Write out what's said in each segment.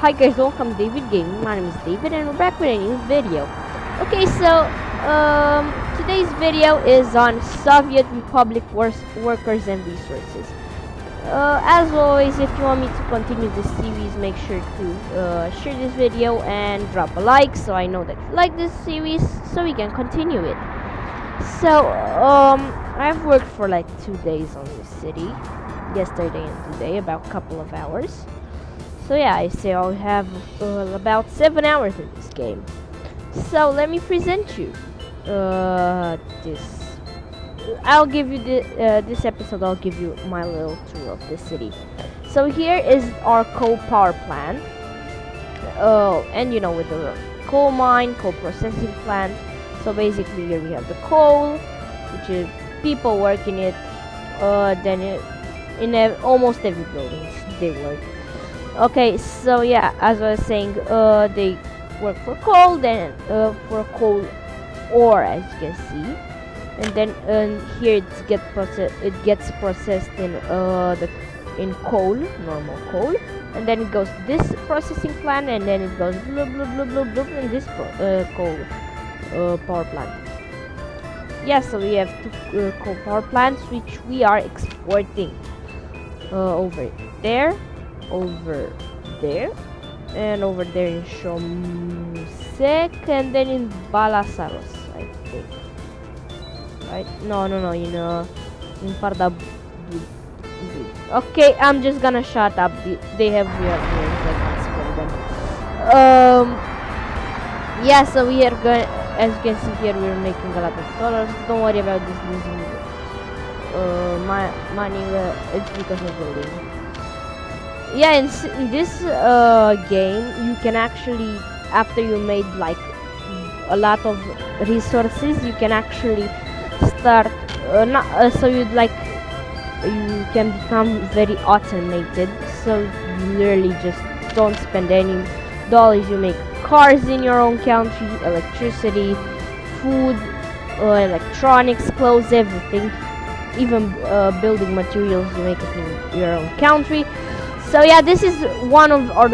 Hi guys, welcome to David Gaming. My name is David and we're back with a new video. Okay, so today's video is on Soviet Republic workers and resources. As always, if you want me to continue this series, make sure to share this video and drop a like so I know that you like this series so we can continue it. So I've worked for like 2 days on this city, yesterday and today, about a couple of hours. So yeah, I say I'll have about 7 hours in this game. So let me present you this. I'll give you this episode. I'll give you my little tour of the city. So here is our coal power plant. And you know, with the coal mine, coal processing plant. So basically here we have the coal, which is people working it. In almost every building they work. Okay, so yeah, as I was saying, they work for coal, then for coal ore, as you can see, and then here it gets processed in coal, normal coal, and then it goes to this processing plant, and then it goes blah blah blah blah blah in this coal power plant. Yeah, so we have two coal power plants which we are exporting over there, and over there in Shomsek, and then in Balasaros, I think. Right? No, you know, in Pardabu. Okay, I'm just gonna shut up. They have weird names, I can't spell them. Yeah, so we are going, as you can see here, we're making a lot of dollars. Don't worry about this losing money, it's because of building. Yeah, in this game, you can actually, after you made like a lot of resources, you can actually start so you can become very automated. So you literally just don't spend any dollars. You make cars in your own country, electricity, food, electronics, clothes, everything, even building materials. You make it in your own country. So yeah, this is one of our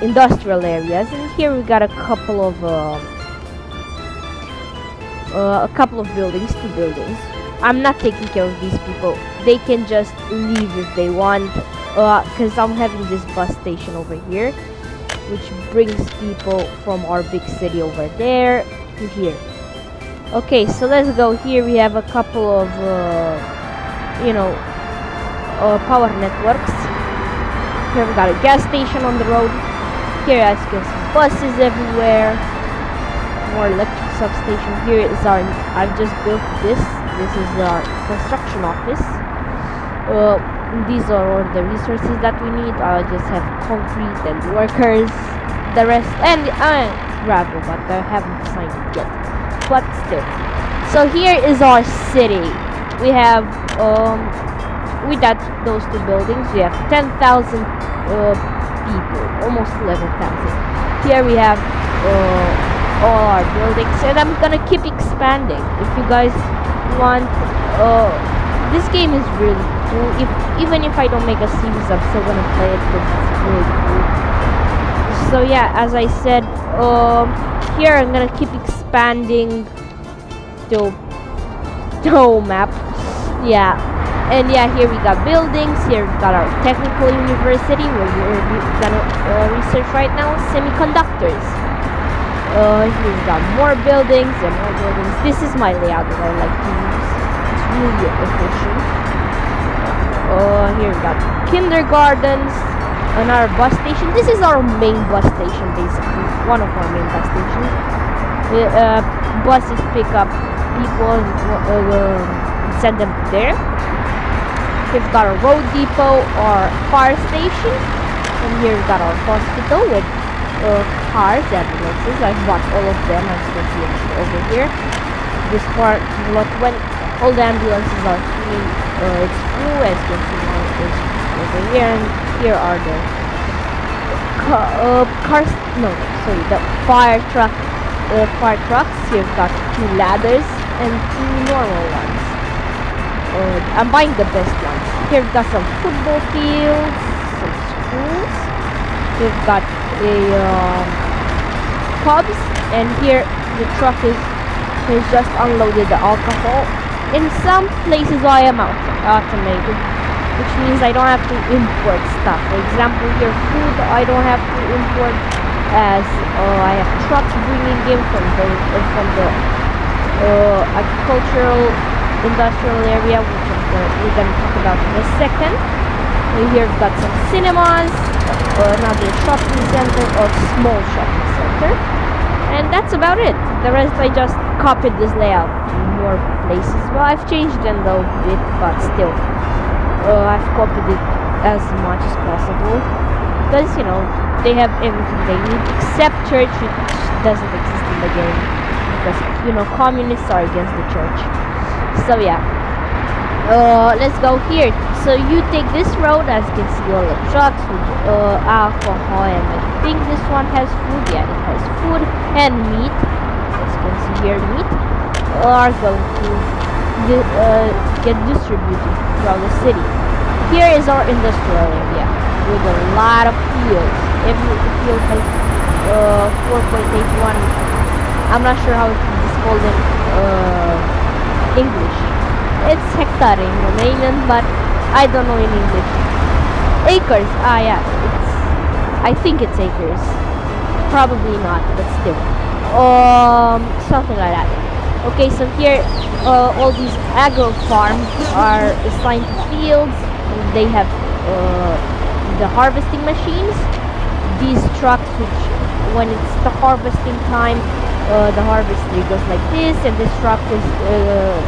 industrial areas, and here we got a couple of buildings, 2 buildings. I'm not taking care of these people. They can just leave if they want, because I'm having this bus station over here, which brings people from our big city over there to here. Okay, so let's go. Here we have a couple of power networks. Here we got a gas station on the road. Here, as you can see, buses everywhere. More electric substation. Here is our. I've just built this. This is our construction office. These are all the resources that we need. I just have concrete and workers. The rest and gravel, but I haven't signed it yet. But still. So here is our city. We have with those 2 buildings, we have 10,000 people, almost 11,000. Here we have all our buildings, and I'm gonna keep expanding. If you guys want, this game is really cool. Even if I don't make a series, I'm still gonna play it because it's really cool. So yeah, as I said, here I'm gonna keep expanding the map. Yeah. And yeah, here we got buildings. Here we got our technical university where we're gonna research right now semiconductors. Here we got more buildings and more buildings. This is my layout that I like to use. It's really efficient. Here we got kindergartens, another bus station. This is our main bus station, basically. One of our main bus stations. Buses pick up people and send them there. We've got a road depot or fire station, and here we've got our hospital with cars, ambulances. I've bought all of them, as you can see over here. This part, when all the ambulances are free, it's blue, as you can see now it's over here, and here are the the fire trucks. Here we've got 2 ladders and 2 normal ones. I'm buying the best ones. Here we've got some football fields, some schools, we've got a pubs, and here the truck is just unloaded the alcohol. In some places I am automated, which means I don't have to import stuff. For example, here food I don't have to import, as I have trucks bringing in from the agricultural industrial area, which we're going to talk about in a second. Here we've got some cinemas, another shopping center or small shopping center, and that's about it. The rest I just copied this layout in more places. Well, I've changed it a little bit, but still I've copied it as much as possible, because you know they have everything they need except church, which doesn't exist in the game, because you know communists are against the church. So yeah, let's go here. So you take this road, as you can see all the trucks with alcohol, and I think this one has food. Yeah, it has food and meat. As you can see here, meat are going to get distributed throughout the city. Here is our industrial area with a lot of fields. Every field has 4.81. I'm not sure how it is called in English. It's hectare in Romanian, but I don't know in English. Acres. Ah, yeah. I think it's acres. Probably not, but still. Something like that. Okay, so here all these agro farms are assigned to fields. They have the harvesting machines. These trucks, which when it's the harvesting time, the harvester goes like this, and this truck is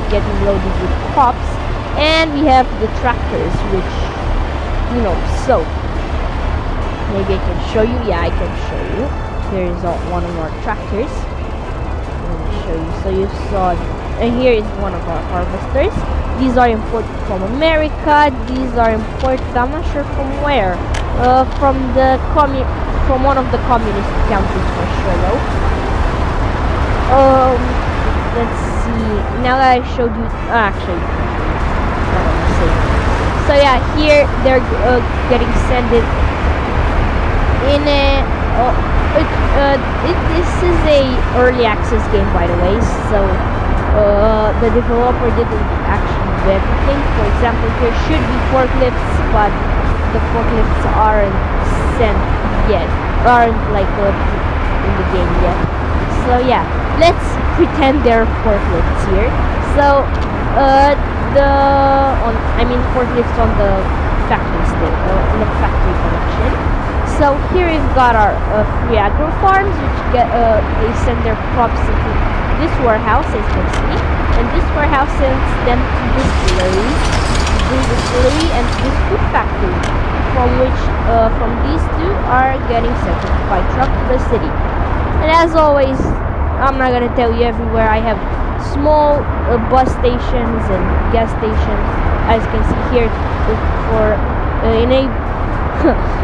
getting loaded with crops. And we have the tractors, which, you know, sow. Maybe I can show you. Yeah, I can show you. Here is one of our tractors. Let me show you. So you saw, and here is one of our harvesters. These are imported from America. These are imported, I'm not sure from where. From one of the communist countries for sure, though. Let's see. Now that I showed you, actually, so yeah, here they're getting sent in a. This is a early access game, by the way. So the developer didn't actually do everything. For example, there should be forklifts, but the forklifts aren't sent yet, aren't like in the game yet. So yeah, let's pretend there are forklifts here. So forklifts on the factory state, in the factory connection. So here we've got our free agro farms, which they send their crops into this warehouse, as you can see, and this warehouse sends them to this distillery, and to this food factory, from these two are getting sent by truck to the city. And as always, I'm not gonna tell you everywhere. I have small bus stations and gas stations, as you can see here,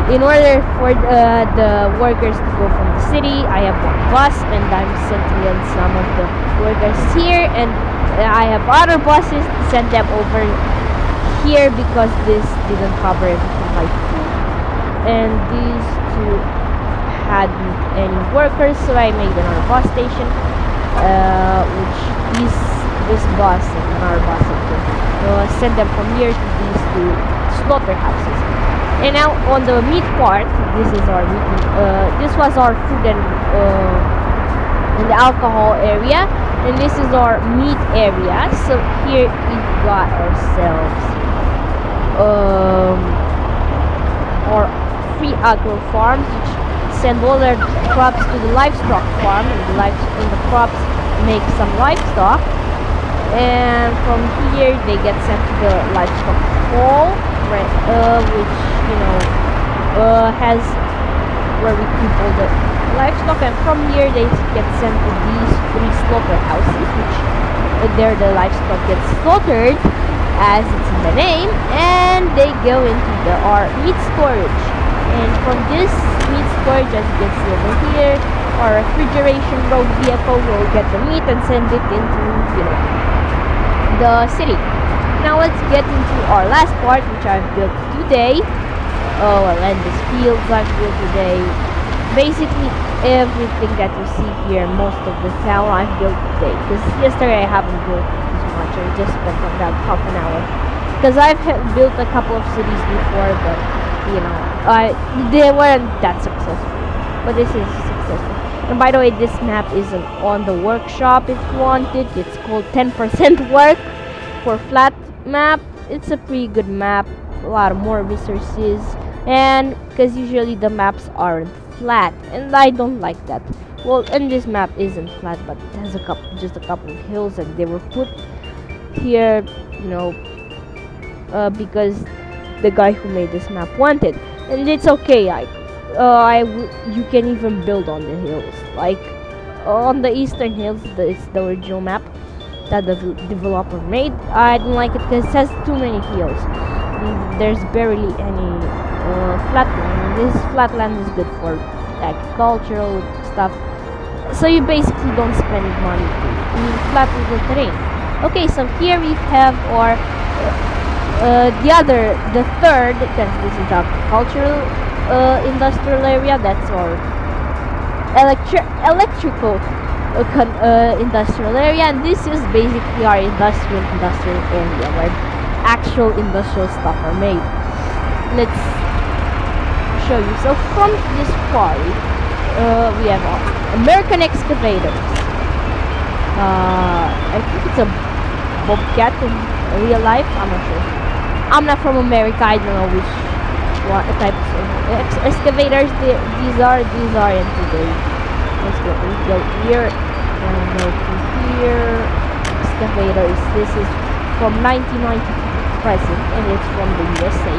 in order for the workers to go from the city. I have one bus, and I'm sending in some of the workers here, and I have other buses to send them over here, because this didn't cover everything like food, and these two hadn't any workers, so I made another bus station, which this bus and another bus send them from here to these two slaughterhouses. And now on the meat part, this is our meat. This was our food and the alcohol area, and this is our meat area. So here we've got ourselves our free agro farms, which send all their crops to the livestock farm, and the crops make some livestock, and from here they get sent to the livestock hall, which has where we keep all the livestock, and from here they get sent to these three slaughterhouses, which there the livestock gets slaughtered, as it's in the name, and they go into our meat storage. And from this meat storage, as you can see over here, our refrigeration road vehicle will get the meat and send it into the city. Now let's get into our last part, which I've built today. Oh, well, and these fields I've built today. Basically, everything that you see here, most of the town I've built today. Because yesterday I haven't built this much. I just spent about half an hour. Because I've built a couple of cities before, but you know, they weren't that successful. But this is successful. And by the way, this map isn't on the workshop if you want it. It's called 10% work for flat map. It's a pretty good map. A lot of more resources, and because usually the maps aren't flat, and I don't like that. Well, and this map isn't flat, but it has just a couple of hills, and they were put here, you know, because the guy who made this map wanted, and it's okay. You can even build on the hills, like on the eastern hills. It's the original map that the developer made. I don't like it because it has too many hills. There's barely any flatland. This flatland is good for agricultural stuff, so you basically don't spend money to flatten the terrain. Okay, so here we have our the third, because this is agricultural industrial area. That's our electrical industrial area, and this is basically our industrial area where actual industrial stuff are made. Let's show you. So from this quarry, we have American excavators. I think it's a Bobcat in real life. I'm not sure. I'm not from America. I don't know which types of excavators these are. These are in today. Let's go here and go to here. Excavators. This is from 1990 present, and it's from the USA.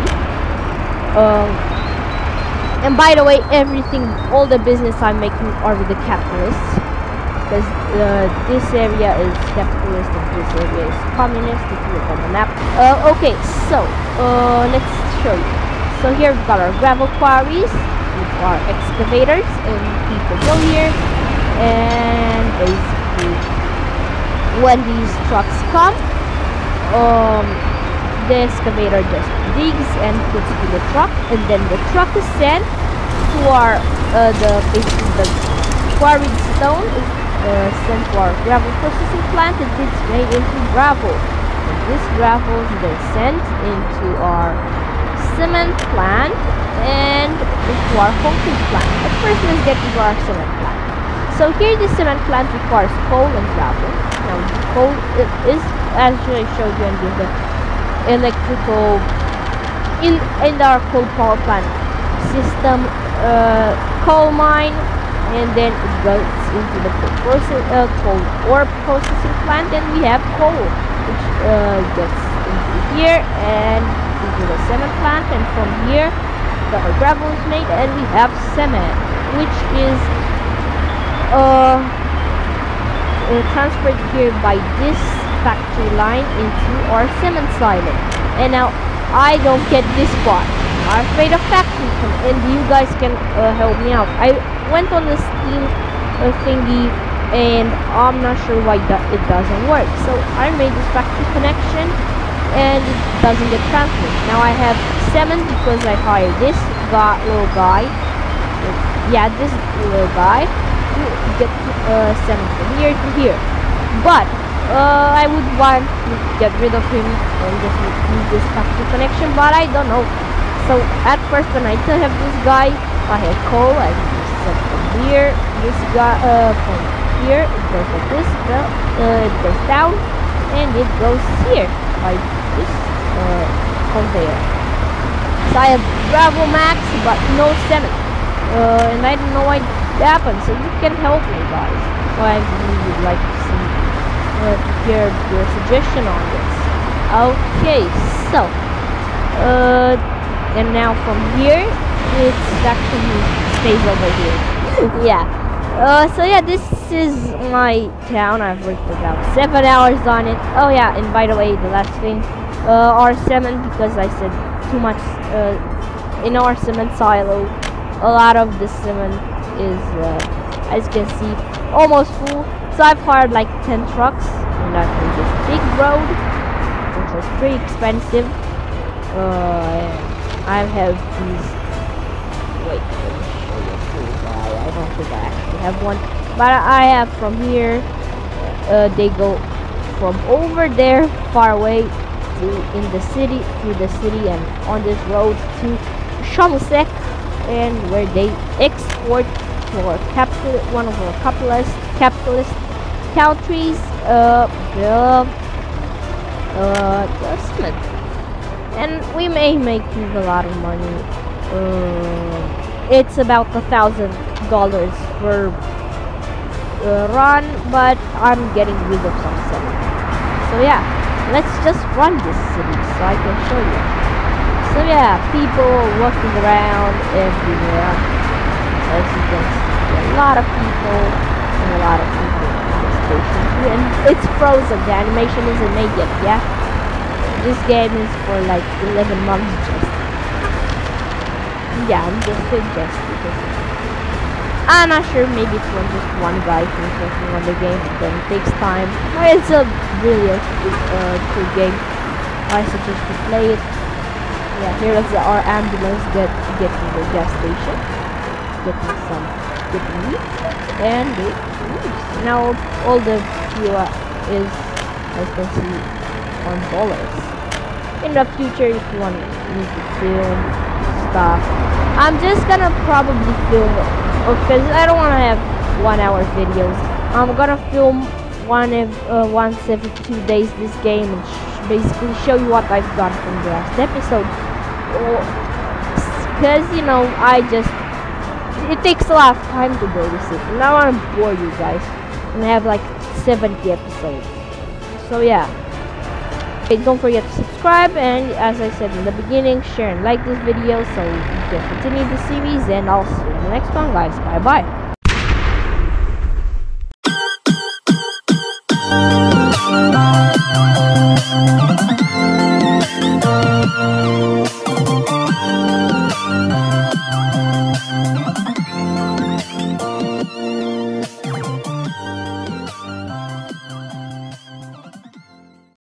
And by the way, all the business I'm making are with the capitalists, because this area is capitalist and this area is communist, if you look on the map. Okay, so let's show you. So here we've got our gravel quarries with our excavators, and people go here, and basically when these trucks come, the excavator just digs and puts to the truck, and then the truck is sent to our basically the quarried stone is sent to our gravel processing plant, and it's made into gravel. And this gravel is then sent into our cement plant and into our concrete plant. But first, let's get into our cement plant. So here, the cement plant requires coal and gravel. Now, coal is, as I showed you in the electrical in our coal power plant system, coal mine, and then it goes into the coal ore processing plant, and we have coal which gets into here and into the cement plant, and from here the gravel is made, and we have cement which is transferred here by this factory line into our cement silo. And now I don't get this part. I'm afraid of factory, and you guys can help me out. I went on the Steam thingy, and I'm not sure why it doesn't work. So I made this factory connection, and it doesn't get transferred. Now I have cement because I hired this little guy. Yeah, this little guy to get cement from here to here. But I would want to get rid of him and just use this factory connection, but I don't know. So at first, when I still have this guy, I had coal. I just set from here. This guy from here, it goes like this. It goes down, and it goes here by this conveyor. So I have gravel max, but no cement, and I don't know why that happened. So you can help me, guys. I really would like to see. To hear your suggestion on this. Okay, so and now from here it actually stays over here. Yeah. So yeah, this is my town. I've worked about 7 hours on it. Oh yeah, and by the way, the last thing, our cement, because I said too much in our cement silo, a lot of the cement is as you can see almost full. So I've hired like 10 trucks, and I made this big road, which was pretty expensive. I have these. Wait, let me show you a cool guy. I don't think I actually have one, but I have from here. They go from over there, far away, to in the city, through the city, and on this road to Shamusek, and where they export for one of our capitalist countries, the cement, and we may make a lot of money. It's about $1,000 per run, but I'm getting rid of some cement. So yeah, let's just run this city so I can show you. So yeah, people walking around everywhere. As you can see, a lot of people and a lot of people in the station. And it's frozen. The animation isn't made yet. Yeah, this game is for like 11 months just. Yeah, I'm just suggesting this. I'm not sure, maybe it's just one guy who's working on the game, but then it takes time. It's a really cool game. I suggest you play it. Yeah, here is our ambulance getting the gas station, getting some good meat, and it leaves. Now all the fuel is, as you can see, on dollars. In the future, if you want me to film stuff, I'm just gonna probably film it, because I don't want to have 1 hour videos. I'm gonna film once every 2 days this game and basically show you what I've done from the last episode. Because you know, it takes a lot of time to build this city. And I want to bore you guys, and I have like 70 episodes. So yeah. Okay, don't forget to subscribe, and as I said in the beginning, share and like this video so we can continue the series, and I'll see you in the next one, guys. Bye bye.